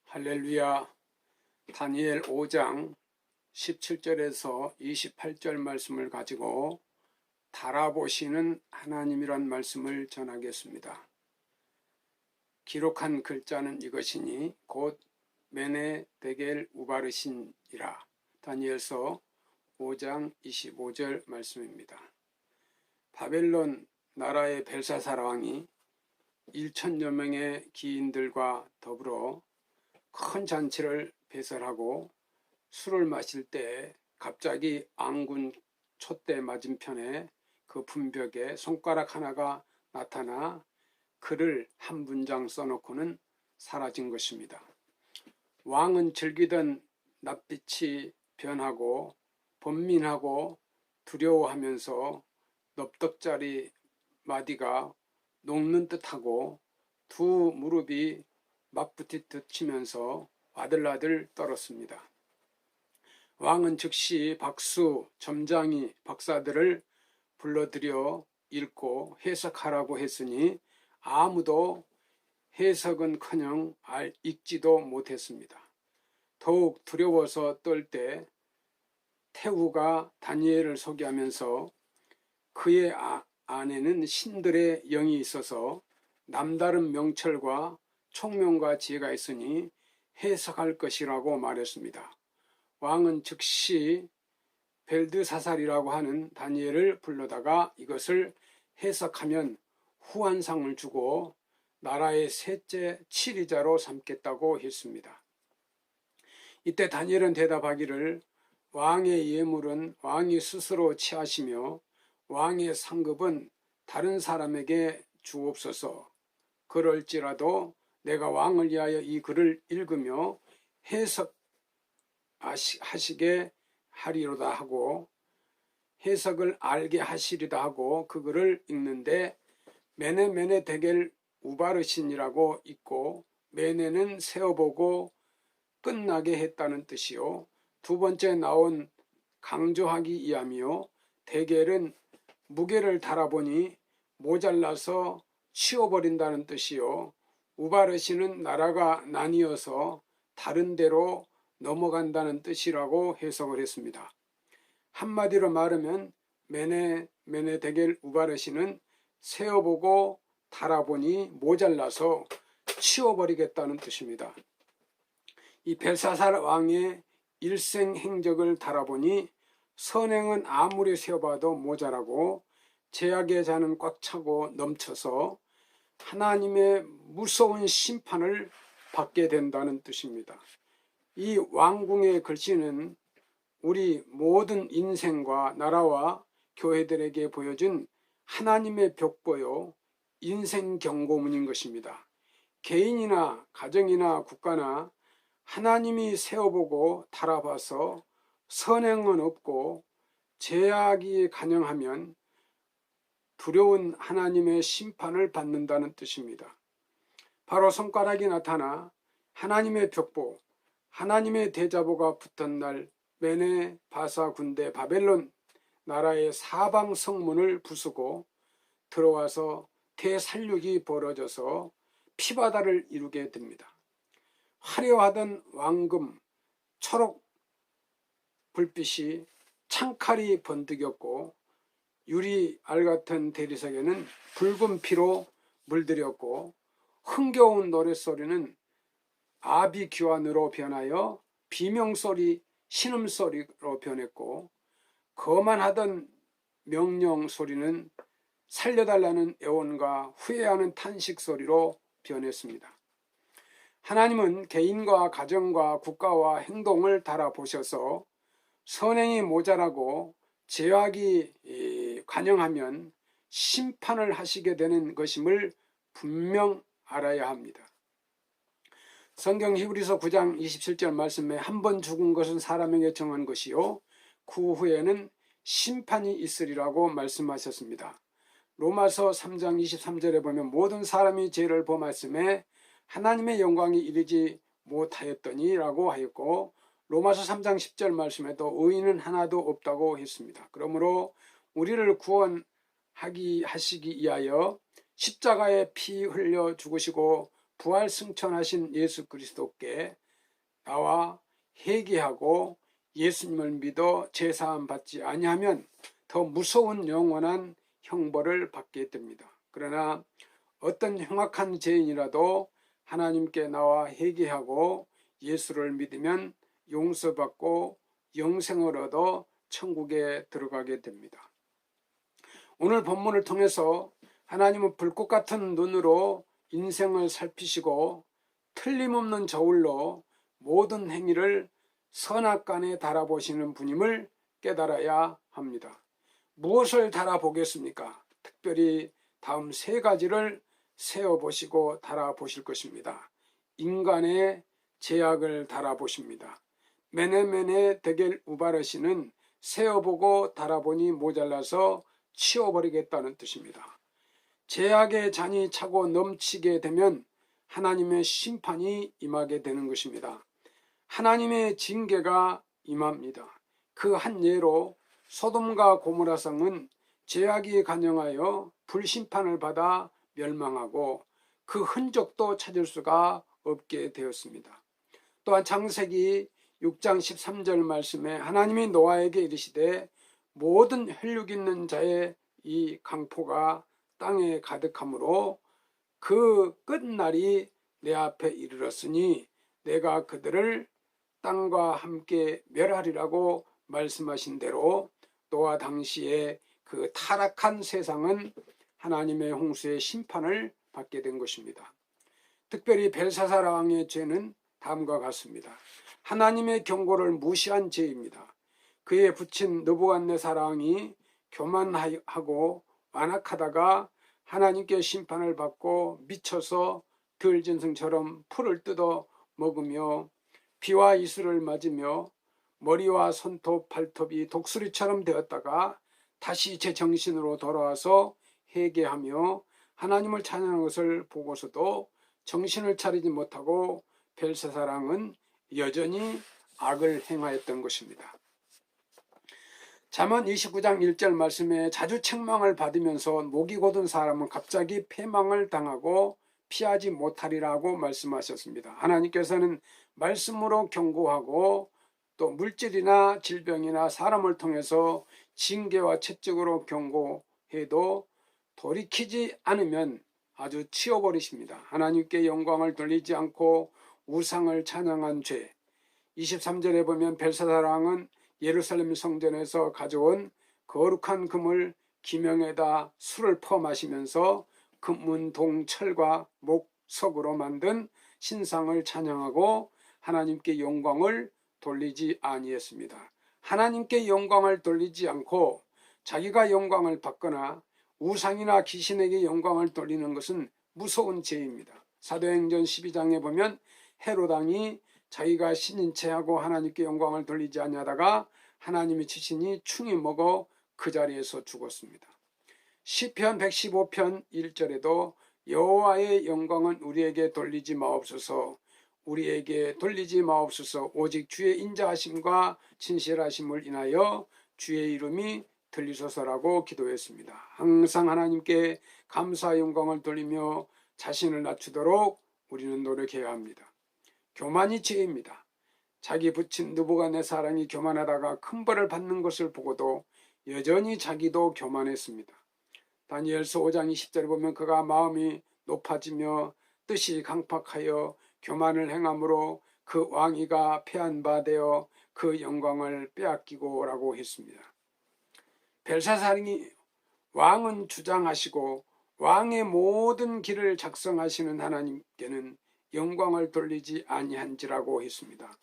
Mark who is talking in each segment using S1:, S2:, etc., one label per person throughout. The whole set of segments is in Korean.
S1: 할렐루야. 다니엘 5장 17절에서 28절 말씀을 가지고 달아보시는 하나님이란 말씀을 전하겠습니다. 기록한 글자는 이것이니 곧 메네 데겔 우바르신이라. 다니엘서 5장 25절 말씀입니다. 바벨론 나라의 벨사살 왕이 1천여 명의 기인들과 더불어 큰 잔치를 배설하고 술을 마실 때 갑자기 앙군 촛대 맞은편에 그 분벽에 손가락 하나가 나타나 글을 한 문장 써놓고는 사라진 것입니다. 왕은 즐기던 낯빛이 변하고 번민하고 두려워하면서 넙떡자리 마디가 녹는 듯하고 두 무릎이 맞부딪듯 치면서 아들아들 떨었습니다. 왕은 즉시 박수, 점장이, 박사들을 불러들여 읽고 해석하라고 했으니 아무도 해석은커녕 읽지도 못했습니다. 더욱 두려워서 떨 때 태후가 다니엘을 소개하면서 그의 안에는 신들의 영이 있어서 남다른 명철과 총명과 지혜가 있으니 해석할 것이라고 말했습니다. 왕은 즉시 벨드사살이라고 하는 다니엘을 불러다가 이것을 해석하면 후한상을 주고 나라의 셋째 치리자로 삼겠다고 했습니다. 이때 다니엘은 대답하기를 왕의 예물은 왕이 스스로 취하시며 왕의 상급은 다른 사람에게 주옵소서. 그럴지라도 내가 왕을 위하여 이 글을 읽으며 해석하시게 하리로다 하고 해석을 알게 하시리다 하고 그 글을 읽는데 메네 데겔 우바르신이라고 있고 메네는 세어보고 끝나게 했다는 뜻이요. 두 번째 나온 강조하기 이하며 데겔은 무게를 달아보니 모자라서 치워버린다는 뜻이요. 우바르신은 나라가 나뉘어서 다른 데로 넘어간다는 뜻이라고 해석을 했습니다. 한마디로 말하면 메네 데겔 우바르신은 세어보고 달아보니 모자라서 치워버리겠다는 뜻입니다. 이 벨사살 왕의 일생 행적을 달아보니 선행은 아무리 세어봐도 모자라고 죄악의 잔은 꽉 차고 넘쳐서 하나님의 무서운 심판을 받게 된다는 뜻입니다. 이 왕궁의 글씨는 우리 모든 인생과 나라와 교회들에게 보여준 하나님의 벽보요 인생 경고문인 것입니다. 개인이나 가정이나 국가나 하나님이 세어보고 달아봐서 선행은 없고 죄악이 간영하면 두려운 하나님의 심판을 받는다는 뜻입니다. 바로 손가락이 나타나 하나님의 벽보, 하나님의 대자보가 붙은 날 메네 바사 군대 바벨론 나라의 사방 성문을 부수고 들어와서 대살육이 벌어져서 피바다를 이루게 됩니다. 화려하던 왕금, 초록 불빛이 창칼이 번득였고 유리 알 같은 대리석에는 붉은 피로 물들였고 흥겨운 노랫소리는 아비규환으로 변하여 비명소리, 신음소리로 변했고 거만하던 명령소리는 살려달라는 애원과 후회하는 탄식소리로 변했습니다. 하나님은 개인과 가정과 국가와 행동을 달아보셔서 선행이 모자라고 죄악이 관영하면 심판을 하시게 되는 것임을 분명 알아야 합니다. 성경 히브리서 9장 27절 말씀에 한 번 죽은 것은 사람에게 정한 것이요 그 후에는 심판이 있으리라고 말씀하셨습니다. 로마서 3장 23절에 보면 모든 사람이 죄를 범하였음에 하나님의 영광이 이르지 못하였더니 라고 하였고 로마서 3장 10절 말씀에도 의인은 하나도 없다고 했습니다. 그러므로 우리를 구원하시기 위하여 십자가에 피 흘려 죽으시고 부활 승천하신 예수 그리스도께 나와 회개하고 예수님을 믿어 제사함 받지 아니하면 더 무서운 영원한 형벌을 받게 됩니다. 그러나 어떤 흉악한 죄인이라도 하나님께 나와 회개하고 예수를 믿으면 용서받고 영생을 얻어 천국에 들어가게 됩니다. 오늘 본문을 통해서 하나님은 불꽃 같은 눈으로 인생을 살피시고 틀림없는 저울로 모든 행위를 선악간에 달아보시는 분임을 깨달아야 합니다. 무엇을 달아보겠습니까? 특별히 다음 세 가지를 세어보시고 달아보실 것입니다. 인간의 죄악을 달아보십니다. 메네메네 데겔 우바르시는 세어보고 달아보니 모자라서 치워버리겠다는 뜻입니다. 죄악의 잔이 차고 넘치게 되면 하나님의 심판이 임하게 되는 것입니다. 하나님의 징계가 임합니다. 그 한 예로 소돔과 고모라 성은 죄악이 간영하여 불심판을 받아 멸망하고 그 흔적도 찾을 수가 없게 되었습니다. 또한 창세기 6장 13절 말씀에 하나님이 노아에게 이르시되 모든 혈육 있는 자의 이 강포가 땅에 가득하므로 그 끝날이 내 앞에 이르렀으니 내가 그들을 땅과 함께 멸하리라고 말씀하신 대로 노아 당시에 그 타락한 세상은 하나님의 홍수의 심판을 받게 된 것입니다. 특별히 벨사살 왕의 죄는 다음과 같습니다. 하나님의 경고를 무시한 죄입니다. 그에 붙인 느부갓네살 왕이 교만하고 완악하다가 하나님께 심판을 받고 미쳐서 들짐승처럼 풀을 뜯어 먹으며 비와 이슬을 맞으며 머리와 손톱 발톱이 독수리처럼 되었다가 다시 제 정신으로 돌아와서 회개하며 하나님을 찬양하는 것을 보고서도 정신을 차리지 못하고 벨사살 왕은 여전히 악을 행하였던 것입니다. 잠언 29장 1절 말씀에 자주 책망을 받으면서 목이 곧은 사람은 갑자기 패망을 당하고 피하지 못하리라고 말씀하셨습니다. 하나님께서는 말씀으로 경고하고 또 물질이나 질병이나 사람을 통해서 징계와 채찍으로 경고해도 돌이키지 않으면 아주 치워버리십니다. 하나님께 영광을 돌리지 않고 우상을 찬양한 죄. 23절에 보면 벨사살 왕은 예루살렘 성전에서 가져온 거룩한 금을 기명에다 술을 퍼 마시면서 금은 동, 철과 목, 석으로 만든 신상을 찬양하고 하나님께 영광을 돌리지 아니했습니다. 하나님께 영광을 돌리지 않고 자기가 영광을 받거나 우상이나 귀신에게 영광을 돌리는 것은 무서운 죄입니다. 사도행전 12장에 보면 헤롯 왕이 자기가 신인 체하고 하나님께 영광을 돌리지 아니하다가 하나님이 치시니 충이 먹어 그 자리에서 죽었습니다. 시편 115편 1절에도 여호와의 영광은 우리에게 돌리지 마옵소서, 우리에게 돌리지 마옵소서, 오직 주의 인자하심과 진실하심을 인하여 주의 이름이 들리소서라고 기도했습니다. 항상 하나님께 감사의 영광을 돌리며 자신을 낮추도록 우리는 노력해야 합니다. 교만이 죄입니다. 자기 붙인 느부갓네살 왕이 교만하다가 큰 벌을 받는 것을 보고도 여전히 자기도 교만했습니다. 다니엘서 5장 20절에 보면 그가 마음이 높아지며 뜻이 강팍하여 교만을 행함으로 그 왕위가 패한 바 되어 그 영광을 빼앗기고라고 했습니다. 벨사살이 왕은 주장하시고 왕의 모든 길을 작성하시는 하나님께는 영광을 돌리지 아니한지라고 했습니다.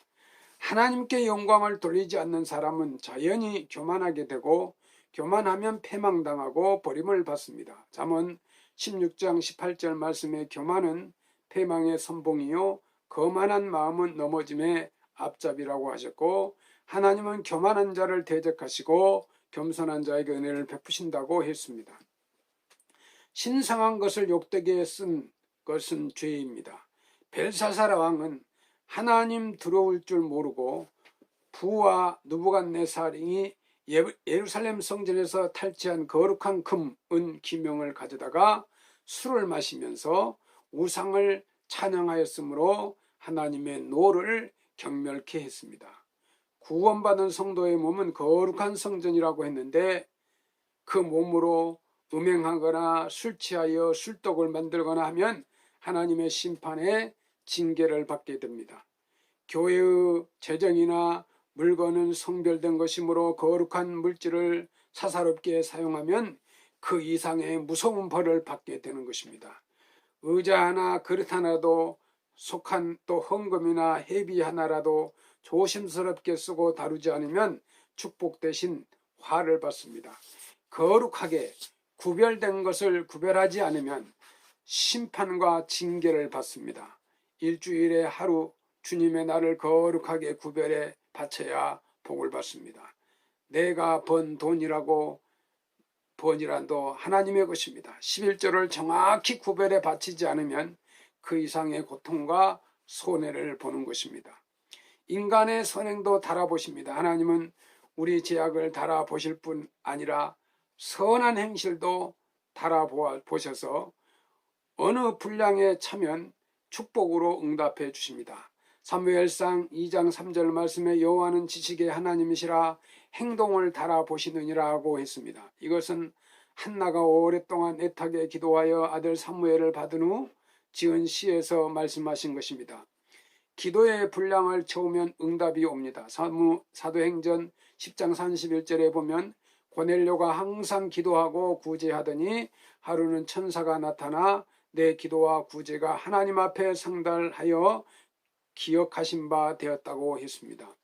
S1: 하나님께 영광을 돌리지 않는 사람은 자연히 교만하게 되고 교만하면 패망당하고 버림을 받습니다. 잠언 16장 18절 말씀에 교만은 패망의 선봉이요 거만한 마음은 넘어짐의 앞잡이라고 하셨고 하나님은 교만한 자를 대적하시고 겸손한 자에게 은혜를 베푸신다고 했습니다. 신성한 것을 욕되게 쓴 것은 죄입니다. 벨사살 왕은 하나님 들어올 줄 모르고 부와 느부갓네살이 예루살렘 성전에서 탈취한 거룩한 금, 은, 기명을 가져다가 술을 마시면서 우상을 찬양하였으므로 하나님의 노를 경멸케 했습니다. 구원받은 성도의 몸은 거룩한 성전이라고 했는데 그 몸으로 음행하거나 술 취하여 술독을 만들거나 하면 하나님의 심판에 징계를 받게 됩니다. 교회의 재정이나 물건은 성별된 것이므로 거룩한 물질을 사사롭게 사용하면 그 이상의 무서운 벌을 받게 되는 것입니다. 의자 하나 그릇 하나도 속한 또 헌금이나 회비 하나라도 조심스럽게 쓰고 다루지 않으면 축복 대신 화를 받습니다. 거룩하게 구별된 것을 구별하지 않으면 심판과 징계를 받습니다. 일주일에 하루 주님의 날을 거룩하게 구별해 바쳐야 복을 받습니다. 내가 번 돈이라고 번이란도 하나님의 것입니다. 11조를 정확히 구별해 바치지 않으면 그 이상의 고통과 손해를 보는 것입니다. 인간의 선행도 달아보십니다. 하나님은 우리 죄악을 달아보실 뿐 아니라 선한 행실도 달아보셔서 어느 분량에 차면 축복으로 응답해 주십니다. 사무엘상 2장 3절 말씀에 여호와는 지식의 하나님이시라 행동을 달아보시느니라고 했습니다. 이것은 한나가 오랫동안 애타게 기도하여 아들 사무엘을 받은 후 지은 시에서 말씀하신 것입니다. 기도의 분량을 채우면 응답이 옵니다. 사도행전 10장 31절에 보면 고넬료가 항상 기도하고 구제하더니 하루는 천사가 나타나 내 기도와 구제가 하나님 앞에 상달하여 기억하신 바 되었다고 했습니다.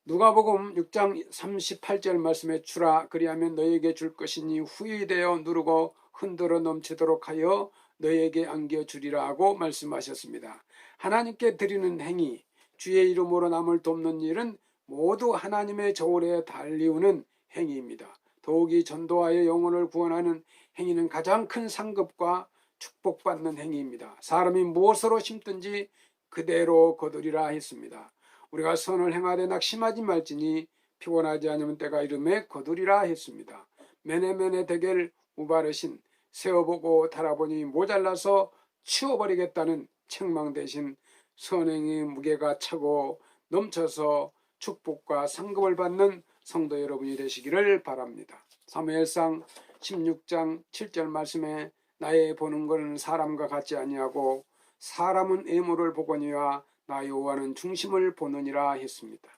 S1: 누가복음 6장 38절 말씀에 주라 그리하면 너에게 줄 것이니 후이되어 누르고 흔들어 넘치도록 하여 너에게 안겨주리라 하고 말씀하셨습니다. 하나님께 드리는 행위, 주의 이름으로 남을 돕는 일은 모두 하나님의 저울에 달리우는 행위입니다. 더욱이 전도하여 영혼을 구원하는 행위는 가장 큰 상급과 축복받는 행위입니다. 사람이 무엇으로 심든지 그대로 거두리라 했습니다. 우리가 선을 행하되 낙심하지 말지니 피곤하지 않으면 때가 이름에 거두리라 했습니다. 매네매네 대겔 우바르신 세어보고 달아보니 모자라서 치워버리겠다는 책망 대신 선행의 무게가 차고 넘쳐서 축복과 상급을 받는 성도 여러분이 되시기를 바랍니다. 사무엘상 16장 7절 말씀에 나의 보는 것은 사람과 같지 아니하고 사람은 애물을 보거니와 나 여호와는 중심을 보느니라 했습니다.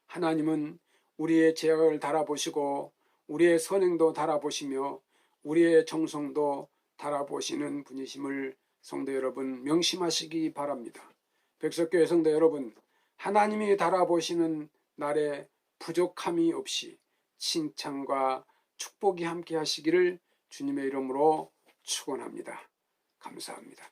S1: 하나님은 우리의 죄악을 달아보시고 우리의 선행도 달아보시며 우리의 정성도 달아보시는 분이심을 성도 여러분 명심하시기 바랍니다. 백석교회 성도 여러분, 하나님이 달아보시는 날에 부족함이 없이 칭찬과 축복이 함께 하시기를 주님의 이름으로 축원합니다. 감사합니다.